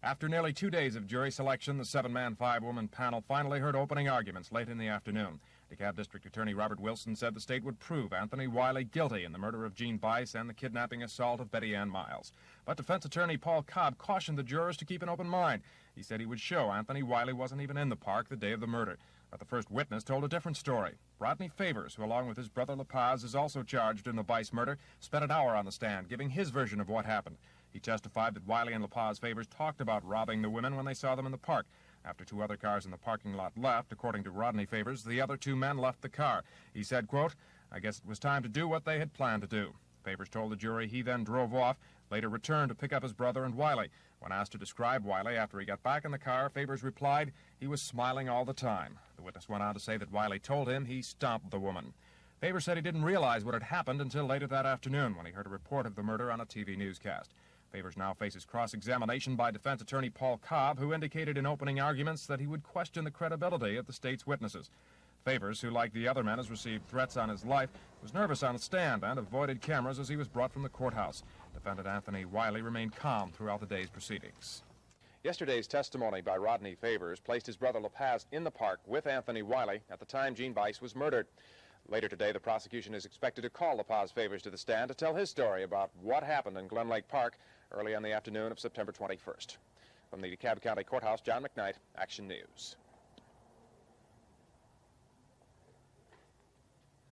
After nearly 2 days of jury selection, the 7-man, 5-woman panel finally heard opening arguments late in the afternoon. DeKalb District Attorney Robert Wilson said the state would prove Anthony Wiley guilty in the murder of Jean Bice and the kidnapping assault of Betty Ann Miles. But defense attorney Paul Cobb cautioned the jurors to keep an open mind. He said he would show Anthony Wiley wasn't even in the park the day of the murder. But the first witness told a different story. Rodney Favors, who along with his brother La Paz is also charged in the Bice murder, spent an hour on the stand giving his version of what happened. He testified that Wiley and La Paz Favors talked about robbing the women when they saw them in the park. After 2 other cars in the parking lot left, according to Rodney Favors, the other 2 men left the car. He said, quote, "I guess it was time to do what they had planned to do." Favors told the jury he then drove off, later returned to pick up his brother and Wiley. When asked to describe Wiley after he got back in the car, Favors replied he was smiling all the time. The witness went on to say that Wiley told him he stomped the woman. Favors said he didn't realize what had happened until later that afternoon when he heard a report of the murder on a TV newscast. Favors now faces cross-examination by defense attorney Paul Cobb, who indicated in opening arguments that he would question the credibility of the state's witnesses. Favors, who like the other men has received threats on his life, was nervous on the stand and avoided cameras as he was brought from the courthouse. Defendant Anthony Wiley remained calm throughout the day's proceedings. Yesterday's testimony by Rodney Favors placed his brother La Paz in the park with Anthony Wiley at the time Jean Bice was murdered. Later today, the prosecution is expected to call La Paz Favors to the stand to tell his story about what happened in Glen Lake Park early on the afternoon of September 21st. From the DeKalb County Courthouse, John McKnight, Action News.